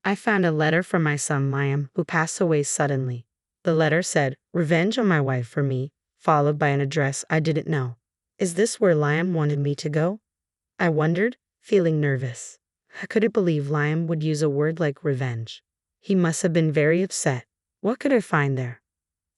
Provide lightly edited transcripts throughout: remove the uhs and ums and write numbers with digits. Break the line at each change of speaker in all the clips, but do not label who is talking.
I found a letter from my son Liam, who passed away suddenly. The letter said, "Revenge on my wife for me," followed by an address I didn't know. Is this where Liam wanted me to go? I wondered, feeling nervous. I couldn't believe Liam would use a word like revenge. He must have been very upset. What could I find there?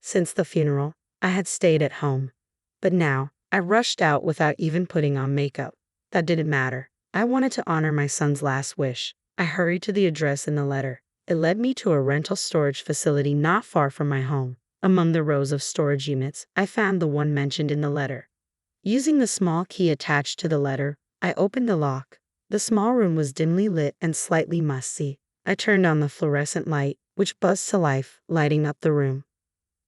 Since the funeral, I had stayed at home. But now, I rushed out without even putting on makeup. That didn't matter. I wanted to honor my son's last wish. I hurried to the address in the letter. It led me to a rental storage facility not far from my home. Among the rows of storage units, I found the one mentioned in the letter. Using the small key attached to the letter, I opened the lock. The small room was dimly lit and slightly musty. I turned on the fluorescent light, which buzzed to life, lighting up the room.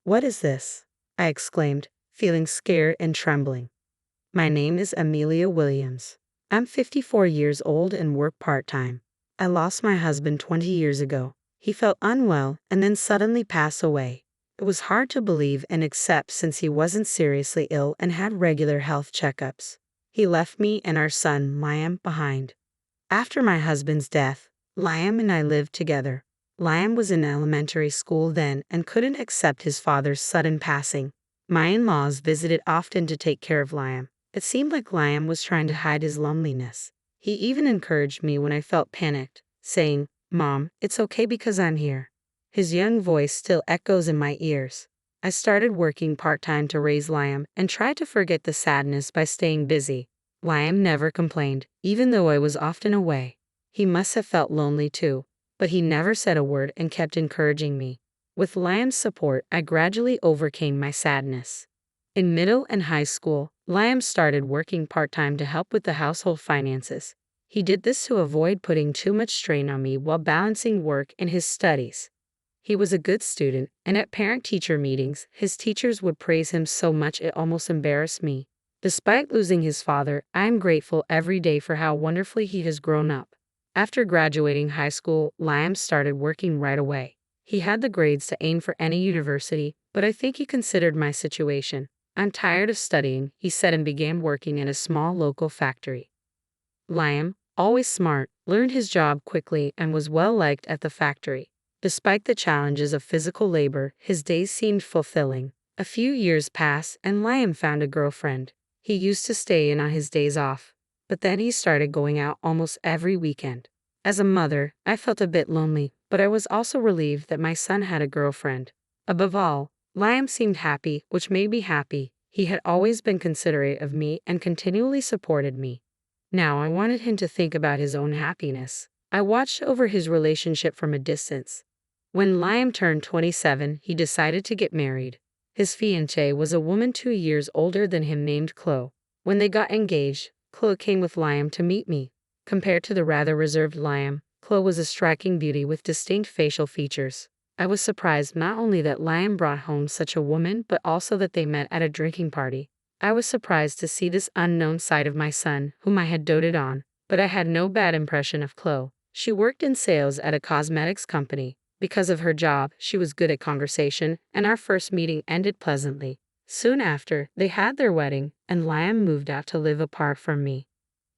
"What is this?" I exclaimed, feeling scared and trembling. "My name is Amelia Williams. I'm 54 years old and work part-time. I lost my husband 20 years ago. He felt unwell and then suddenly passed away. It was hard to believe and accept since he wasn't seriously ill and had regular health checkups. He left me and our son, Liam, behind. After my husband's death, Liam and I lived together. Liam was in elementary school then and couldn't accept his father's sudden passing. My in-laws visited often to take care of Liam. It seemed like Liam was trying to hide his loneliness. He even encouraged me when I felt panicked, saying, "Mom, it's okay because I'm here." His young voice still echoes in my ears. I started working part-time to raise Liam and tried to forget the sadness by staying busy. Liam never complained, even though I was often away. He must have felt lonely too, but he never said a word and kept encouraging me. With Liam's support, I gradually overcame my sadness. In middle and high school, Liam started working part-time to help with the household finances. He did this to avoid putting too much strain on me while balancing work and his studies. He was a good student, and at parent-teacher meetings, his teachers would praise him so much it almost embarrassed me. Despite losing his father, I am grateful every day for how wonderfully he has grown up. After graduating high school, Liam started working right away. He had the grades to aim for any university, but I think he considered my situation. "I'm tired of studying," he said, and began working in a small local factory. Liam, always smart, learned his job quickly and was well liked at the factory. Despite the challenges of physical labor, his days seemed fulfilling. A few years passed and Liam found a girlfriend. He used to stay in on his days off, but then he started going out almost every weekend. As a mother, I felt a bit lonely, but I was also relieved that my son had a girlfriend. Above all, Liam seemed happy, which made me happy. He had always been considerate of me and continually supported me. Now I wanted him to think about his own happiness. I watched over his relationship from a distance. When Liam turned 27, he decided to get married. His fiancée was a woman 2 years older than him named Chloe. When they got engaged, Chloe came with Liam to meet me. Compared to the rather reserved Liam, Chloe was a striking beauty with distinct facial features. I was surprised not only that Liam brought home such a woman but also that they met at a drinking party. I was surprised to see this unknown side of my son, whom I had doted on, but I had no bad impression of Chloe. She worked in sales at a cosmetics company. Because of her job, she was good at conversation, and our first meeting ended pleasantly. Soon after, they had their wedding, and Liam moved out to live apart from me.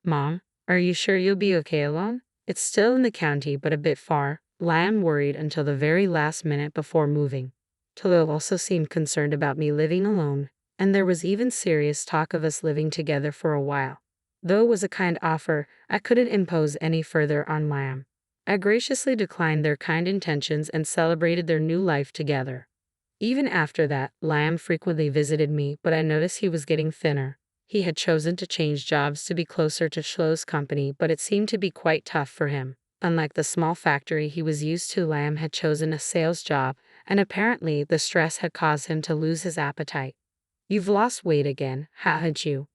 "Mom, are you sure you'll be okay alone? It's still in the county, but a bit far." Liam worried until the very last minute before moving. Chloe also seemed concerned about me living alone, and there was even serious talk of us living together for a while. Though it was a kind offer, I couldn't impose any further on Liam. I graciously declined their kind intentions and celebrated their new life together. Even after that, Liam frequently visited me, but I noticed he was getting thinner. He had chosen to change jobs to be closer to Chloe's company, but it seemed to be quite tough for him. Unlike the small factory he was used to, Liam had chosen a sales job, and apparently the stress had caused him to lose his appetite. "You've lost weight again, haven't you?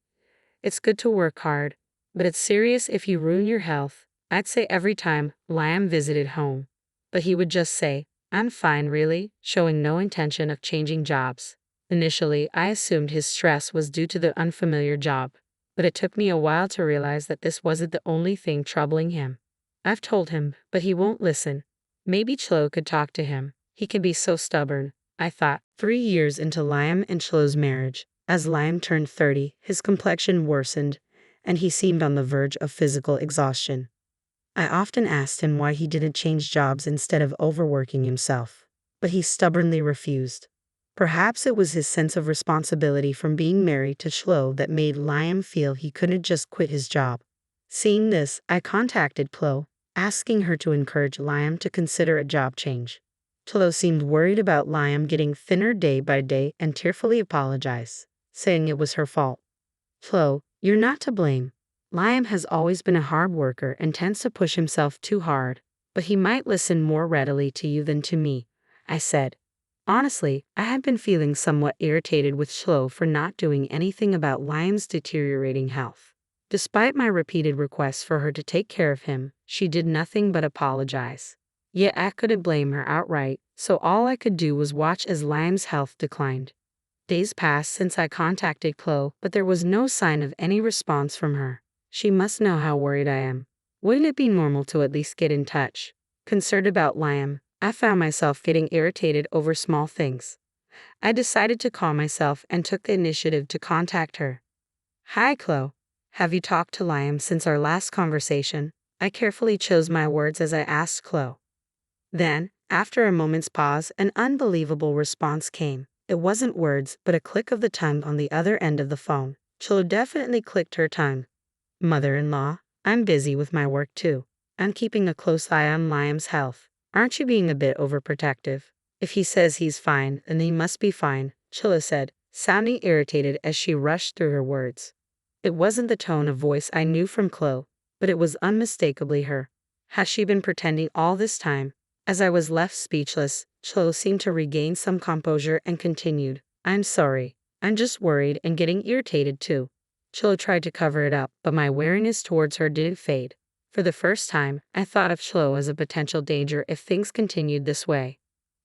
It's good to work hard, but it's serious if you ruin your health," I'd say every time Liam visited home. But he would just say, "I'm fine really," showing no intention of changing jobs. Initially, I assumed his stress was due to the unfamiliar job, but it took me a while to realize that this wasn't the only thing troubling him. I've told him, but he won't listen. Maybe Chloe could talk to him. He can be so stubborn, I thought. 3 years into Liam and Chloe's marriage, as Liam turned 30, his complexion worsened, and he seemed on the verge of physical exhaustion. I often asked him why he didn't change jobs instead of overworking himself, but he stubbornly refused. Perhaps it was his sense of responsibility from being married to Chloe that made Liam feel he couldn't just quit his job. Seeing this, I contacted Chloe, asking her to encourage Liam to consider a job change. Chloe seemed worried about Liam getting thinner day by day and tearfully apologized, saying it was her fault. Chloe, you're not to blame. Liam has always been a hard worker and tends to push himself too hard, but he might listen more readily to you than to me, I said. Honestly, I had been feeling somewhat irritated with Chloe for not doing anything about Liam's deteriorating health. Despite my repeated requests for her to take care of him, she did nothing but apologize. Yet I couldn't blame her outright, so all I could do was watch as Liam's health declined. Days passed since I contacted Chloe, but there was no sign of any response from her. She must know how worried I am. Wouldn't it be normal to at least get in touch? Concerned about Liam, I found myself getting irritated over small things. I decided to calm myself and took the initiative to contact her. Hi, Chloe. Have you talked to Liam since our last conversation? I carefully chose my words as I asked Chloe. Then, after a moment's pause, an unbelievable response came. It wasn't words, but a click of the tongue on the other end of the phone. Chloe definitely clicked her tongue. Mother-in-law, I'm busy with my work too. I'm keeping a close eye on Liam's health. Aren't you being a bit overprotective? If he says he's fine, then he must be fine, Chloe said, sounding irritated as she rushed through her words. It wasn't the tone of voice I knew from Chloe, but it was unmistakably her. Has she been pretending all this time? As I was left speechless, Chloe seemed to regain some composure and continued, I'm sorry. I'm just worried and getting irritated too. Chloe tried to cover it up, but my wariness towards her didn't fade. For the first time, I thought of Chloe as a potential danger if things continued this way.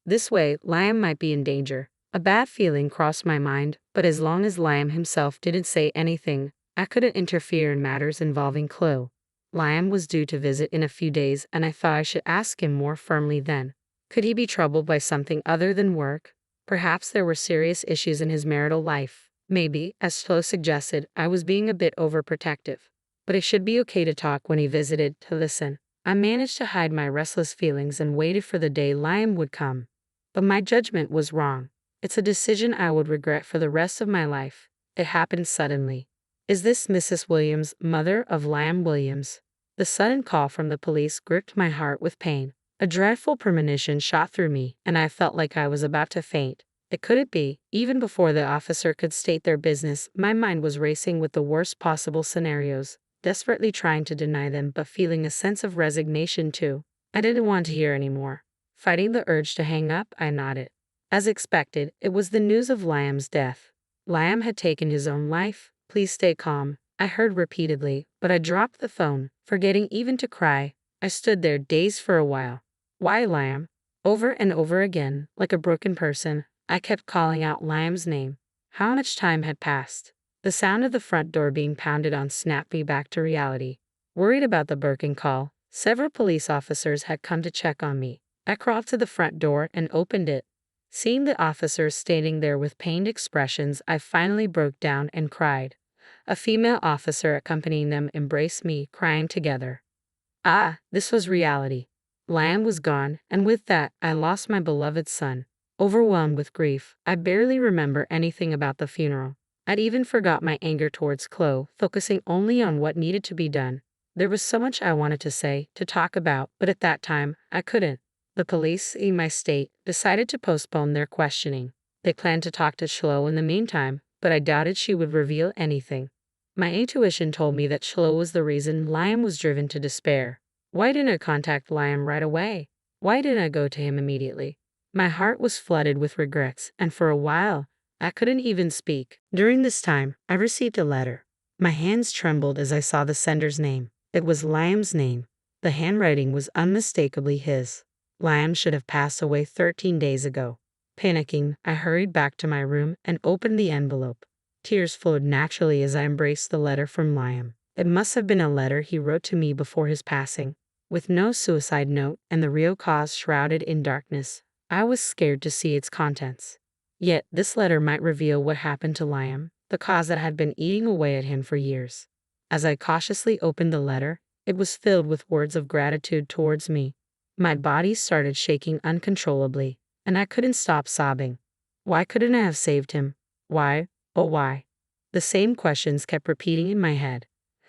Liam might be in danger. A bad feeling crossed my mind, but as long as Liam himself didn't say anything, I couldn't interfere in matters involving Chloe. Liam was due to visit in a few days, and I thought I should ask him more firmly then. Could he be troubled by something other than work? Perhaps there were serious issues in his marital life. Maybe, as Chloe suggested, I was being a bit overprotective. But it should be okay to talk when he visited, to listen. I managed to hide my restless feelings and waited for the day Liam would come. But my judgment was wrong. It's a decision I would regret for the rest of my life. It happened suddenly. Is this Mrs. Williams, mother of Liam Williams? The sudden call from the police gripped my heart with pain. A dreadful premonition shot through me, and I felt like I was about to faint. It couldn't be. Even before the officer could state their business, my mind was racing with the worst possible scenarios, desperately trying to deny them but feeling a sense of resignation too. I didn't want to hear anymore. Fighting the urge to hang up, I nodded. As expected, it was the news of Liam's death. Liam had taken his own life. Please stay calm, I heard repeatedly, but I dropped the phone, forgetting even to cry. I stood there dazed for a while. Why Liam? Over and over again, like a broken person, I kept calling out Liam's name. How much time had passed? The sound of the front door being pounded on snapped me back to reality. Worried about the Birkin call, several police officers had come to check on me. I crawled to the front door and opened it. Seeing the officers standing there with pained expressions, I finally broke down and cried. A female officer accompanying them embraced me, crying together. Ah, this was reality. Liam was gone, and with that, I lost my beloved son. Overwhelmed with grief, I barely remember anything about the funeral. I'd even forgot my anger towards Chloe, focusing only on what needed to be done. There was so much I wanted to say, to talk about, but at that time, I couldn't. The police, in my state, decided to postpone their questioning. They planned to talk to Chloe in the meantime, but I doubted she would reveal anything. My intuition told me that Chloe was the reason Liam was driven to despair. Why didn't I contact Liam right away? Why didn't I go to him immediately? My heart was flooded with regrets, and for a while, I couldn't even speak. During this time, I received a letter. My hands trembled as I saw the sender's name. It was Liam's name. The handwriting was unmistakably his. Liam should have passed away 13 days ago. Panicking, I hurried back to my room and opened the envelope. Tears flowed naturally as I embraced the letter from Liam. It must have been a letter he wrote to me before his passing. With no suicide note and the real cause shrouded in darkness, I was scared to see its contents. Yet this letter might reveal what happened to Liam, the cause that had been eating away at him for years. As I cautiously opened the letter, It was filled with words of gratitude towards me. My body started shaking uncontrollably, and I couldn't stop sobbing. Why couldn't I have saved him? Why, oh why? The same questions kept repeating in my head.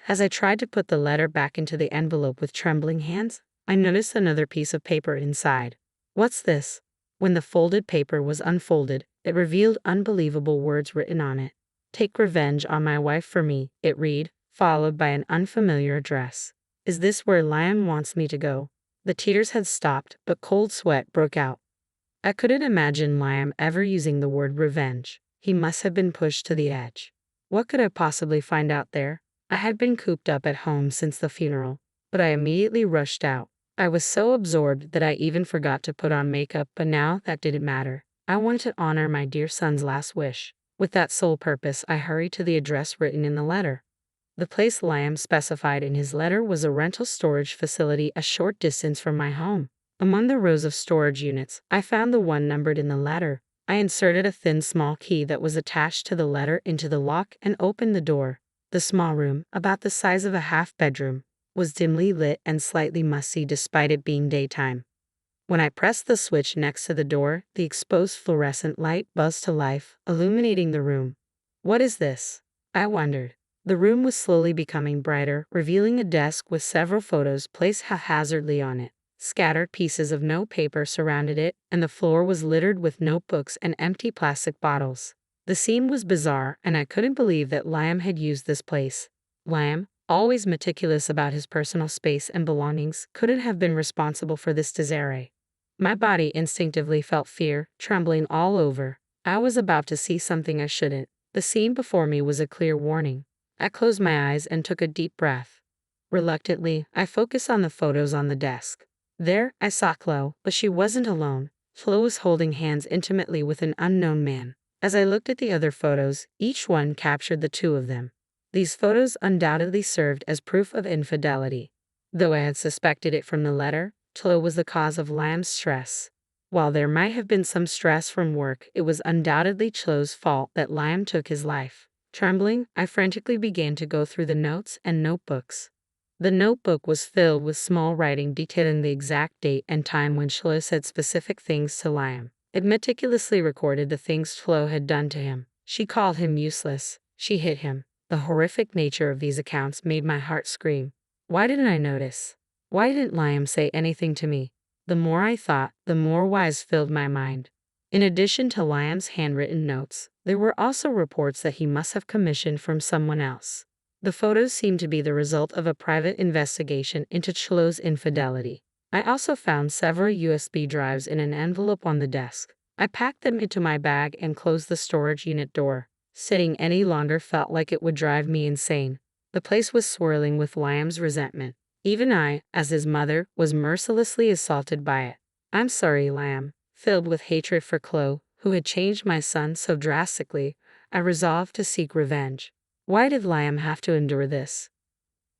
As I tried to put the letter back into the envelope with trembling hands, I noticed another piece of paper inside. What's this? When the folded paper was unfolded, it revealed unbelievable words written on it. Take revenge on my wife for me, it read, followed by an unfamiliar address. Is this where Liam wants me to go? The tears had stopped, but cold sweat broke out. I couldn't imagine Liam ever using the word revenge. He must have been pushed to the edge. What could I possibly find out there? I had been cooped up at home since the funeral, but I immediately rushed out. I was so absorbed that I even forgot to put on makeup, but now that didn't matter. I wanted to honor my dear son's last wish. With that sole purpose, I hurried to the address written in the letter. The place Liam specified in his letter was a rental storage facility a short distance from my home. Among the rows of storage units, I found the one numbered in the letter. I inserted a thin small key that was attached to the letter into the lock and opened the door. The small room, about the size of a half-bedroom, was dimly lit and slightly musty despite it being daytime. When I pressed the switch next to the door, the exposed fluorescent light buzzed to life, illuminating the room. What is this? I wondered. The room was slowly becoming brighter, revealing a desk with several photos placed haphazardly on it. Scattered pieces of notepaper surrounded it, and the floor was littered with notebooks and empty plastic bottles. The scene was bizarre, and I couldn't believe that Liam had used this place. Liam, always meticulous about his personal space and belongings, couldn't have been responsible for this disarray. My body instinctively felt fear, trembling all over. I was about to see something I shouldn't. The scene before me was a clear warning. I closed my eyes and took a deep breath. Reluctantly, I focused on the photos on the desk. There, I saw Chloe, but she wasn't alone. Chloe was holding hands intimately with an unknown man. As I looked at the other photos, each one captured the two of them. These photos undoubtedly served as proof of infidelity. Though I had suspected it from the letter, Chloe was the cause of Liam's stress. While there might have been some stress from work, it was undoubtedly Chloe's fault that Liam took his life. Trembling, I frantically began to go through the notes and notebooks. The notebook was filled with small writing detailing the exact date and time when Chloe said specific things to Liam. It meticulously recorded the things Chloe had done to him. She called him useless. She hit him. The horrific nature of these accounts made my heart scream. Why didn't I notice? Why didn't Liam say anything to me? The more I thought, the more whys filled my mind. In addition to Liam's handwritten notes, there were also reports that he must have commissioned from someone else. The photos seemed to be the result of a private investigation into Chloe's infidelity. I also found several USB drives in an envelope on the desk. I packed them into my bag and closed the storage unit door. Sitting any longer felt like it would drive me insane. The place was swirling with Liam's resentment. Even I, as his mother, was mercilessly assaulted by it. I'm sorry, Liam. Filled with hatred for Chloe, who had changed my son so drastically, I resolved to seek revenge. Why did Liam have to endure this?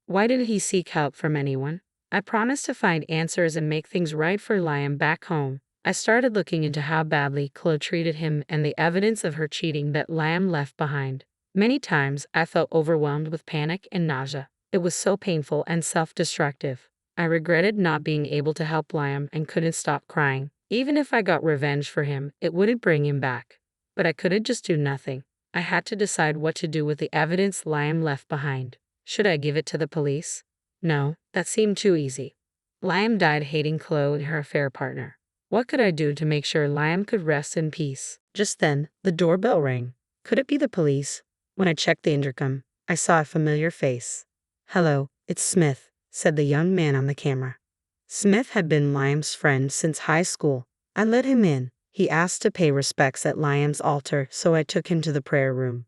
Why did he seek help from anyone? I promised to find answers and make things right for Liam back home. I started looking into how badly Chloe treated him and the evidence of her cheating that Liam left behind. Many times, I felt overwhelmed with panic and nausea. It was so painful and self-destructive. I regretted not being able to help Liam and couldn't stop crying. Even if I got revenge for him, it wouldn't bring him back. But I couldn't just do nothing. I had to decide what to do with the evidence Liam left behind. Should I give it to the police? No, that seemed too easy. Liam died hating Chloe and her affair partner. What could I do to make sure Liam could rest in peace? Just then, the doorbell rang. Could it be the police? When I checked the intercom, I saw a familiar face. Hello, it's Smith, said the young man on the camera. Smith had been Liam's friend since high school. I let him in. He asked to pay respects at Liam's altar, so I took him to the prayer room.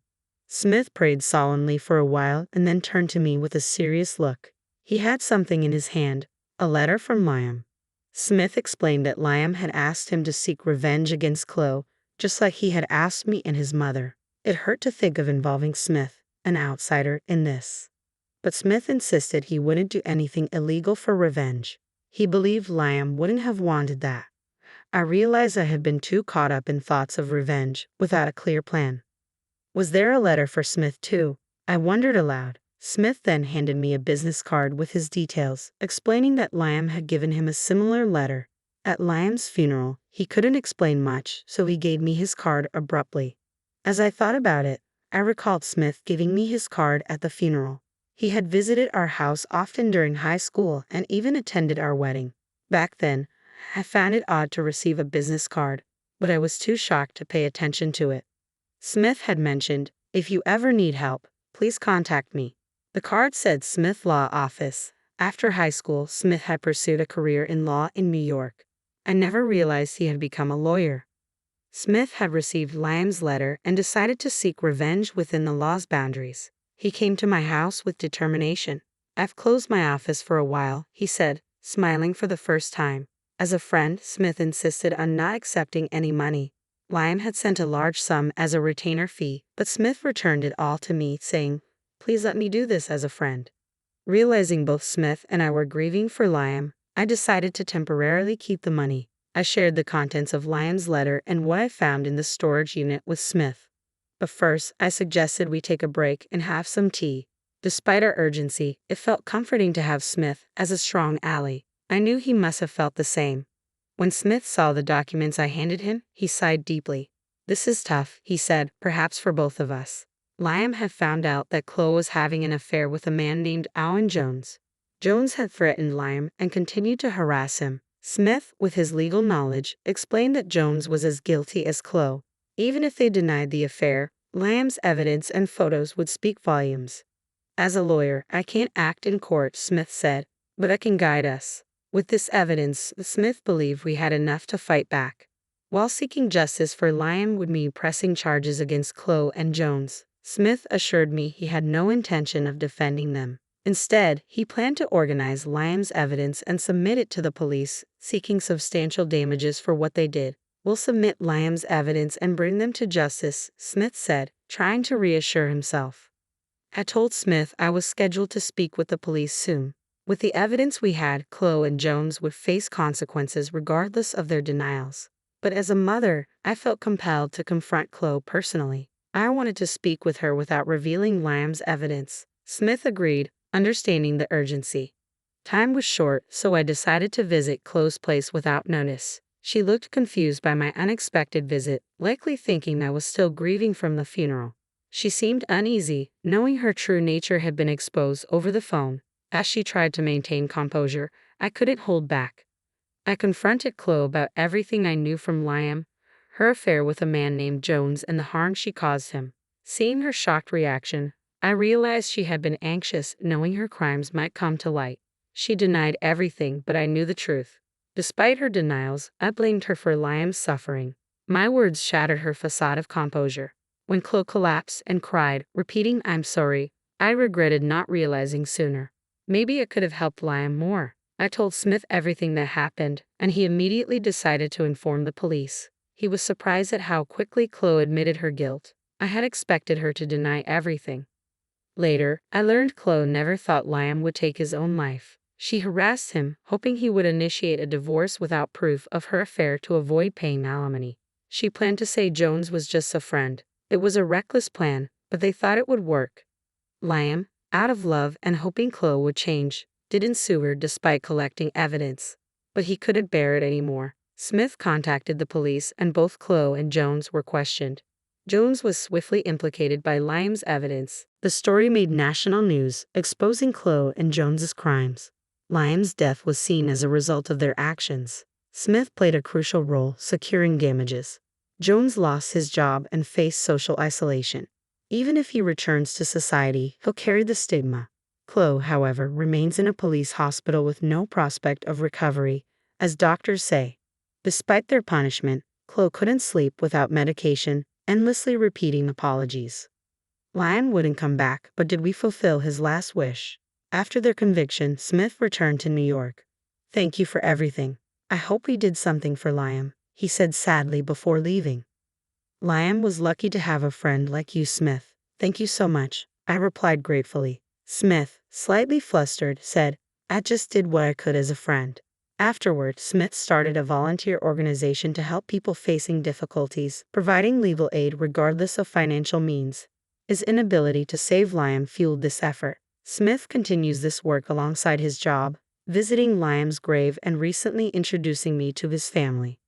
Smith prayed solemnly for a while and then turned to me with a serious look. He had something in his hand, a letter from Liam. Smith explained that Liam had asked him to seek revenge against Chloe, just like he had asked me and his mother. It hurt to think of involving Smith, an outsider, in this. But Smith insisted he wouldn't do anything illegal for revenge. He believed Liam wouldn't have wanted that. I realized I had been too caught up in thoughts of revenge without a clear plan. Was there a letter for Smith too? I wondered aloud. Smith then handed me a business card with his details, explaining that Liam had given him a similar letter. At Liam's funeral, he couldn't explain much, so he gave me his card abruptly. As I thought about it, I recalled Smith giving me his card at the funeral. He had visited our house often during high school and even attended our wedding. Back then, I found it odd to receive a business card, but I was too shocked to pay attention to it. Smith had mentioned, "If you ever need help, please contact me." The card said Smith Law Office. After high school, Smith had pursued a career in law in New York. I never realized he had become a lawyer. Smith had received Liam's letter and decided to seek revenge within the law's boundaries. He came to my house with determination. "I've closed my office for a while," he said, smiling for the first time. As a friend, Smith insisted on not accepting any money. Liam had sent a large sum as a retainer fee, but Smith returned it all to me, saying, "Please let me do this as a friend." Realizing both Smith and I were grieving for Liam, I decided to temporarily keep the money. I shared the contents of Liam's letter and what I found in the storage unit with Smith. But first, I suggested we take a break and have some tea. Despite our urgency, it felt comforting to have Smith as a strong ally. I knew he must have felt the same. When Smith saw the documents I handed him, he sighed deeply. "This is tough," he said, "perhaps for both of us." Liam had found out that Chloe was having an affair with a man named Owen Jones. Jones had threatened Liam and continued to harass him. Smith, with his legal knowledge, explained that Jones was as guilty as Chloe. Even if they denied the affair, Liam's evidence and photos would speak volumes. "As a lawyer, I can't act in court," Smith said, "but I can guide us." With this evidence, Smith believed we had enough to fight back. While seeking justice for Liam would mean pressing charges against Chloe and Jones, Smith assured me he had no intention of defending them. Instead, he planned to organize Liam's evidence and submit it to the police, seeking substantial damages for what they did. "We'll submit Liam's evidence and bring them to justice," Smith said, trying to reassure himself. I told Smith I was scheduled to speak with the police soon. With the evidence we had, Chloe and Jones would face consequences regardless of their denials. But as a mother, I felt compelled to confront Chloe personally. I wanted to speak with her without revealing Liam's evidence. Smith agreed, understanding the urgency. Time was short, so I decided to visit Chloe's place without notice. She looked confused by my unexpected visit, likely thinking I was still grieving from the funeral. She seemed uneasy, knowing her true nature had been exposed over the phone. As she tried to maintain composure, I couldn't hold back. I confronted Chloe about everything I knew from Liam, her affair with a man named Jones, and the harm she caused him. Seeing her shocked reaction, I realized she had been anxious, knowing her crimes might come to light. She denied everything, but I knew the truth. Despite her denials, I blamed her for Liam's suffering. My words shattered her facade of composure. When Chloe collapsed and cried, repeating "I'm sorry," I regretted not realizing sooner. Maybe it could have helped Liam more. I told Smith everything that happened, and he immediately decided to inform the police. He was surprised at how quickly Chloe admitted her guilt. I had expected her to deny everything. Later, I learned Chloe never thought Liam would take his own life. She harassed him, hoping he would initiate a divorce without proof of her affair to avoid paying alimony. She planned to say Jones was just a friend. It was a reckless plan, but they thought it would work. Liam, out of love and hoping Chloe would change, didn't sue her despite collecting evidence. But he couldn't bear it anymore. Smith contacted the police and both Chloe and Jones were questioned. Jones was swiftly implicated by Liam's evidence. The story made national news, exposing Chloe and Jones's crimes. Liam's death was seen as a result of their actions. Smith played a crucial role, securing damages. Jones lost his job and faced social isolation. Even if he returns to society, he'll carry the stigma. Chloe, however, remains in a police hospital with no prospect of recovery, as doctors say. Despite their punishment, Chloe couldn't sleep without medication, endlessly repeating apologies. Liam wouldn't come back, but did we fulfill his last wish? After their conviction, Smith returned to New York. "Thank you for everything. I hope we did something for Liam," he said sadly before leaving. "Liam was lucky to have a friend like you, Smith. Thank you so much," I replied gratefully. Smith, slightly flustered, said, "I just did what I could as a friend." Afterward, Smith started a volunteer organization to help people facing difficulties, providing legal aid regardless of financial means. His inability to save Liam fueled this effort. Smith continues this work alongside his job, visiting Liam's grave and recently introducing me to his family.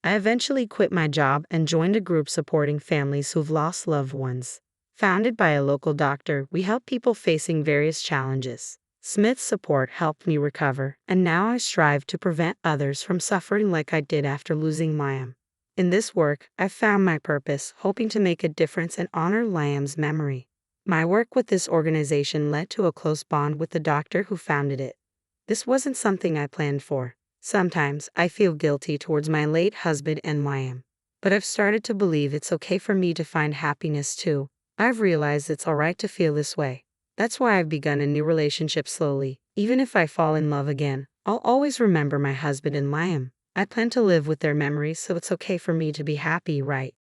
I eventually quit my job and joined a group supporting families who've lost loved ones. Founded by a local doctor, we help people facing various challenges. Smith's support helped me recover, and now I strive to prevent others from suffering like I did after losing Liam. In this work, I found my purpose, hoping to make a difference and honor Liam's memory. My work with this organization led to a close bond with the doctor who founded it. This wasn't something I planned for. Sometimes I feel guilty towards my late husband and Liam, but I've started to believe it's okay for me to find happiness too. I've realized it's alright to feel this way. That's why I've begun a new relationship slowly. Even if I fall in love again, I'll always remember my husband and Liam. I plan to live with their memories, so it's okay for me to be happy, right?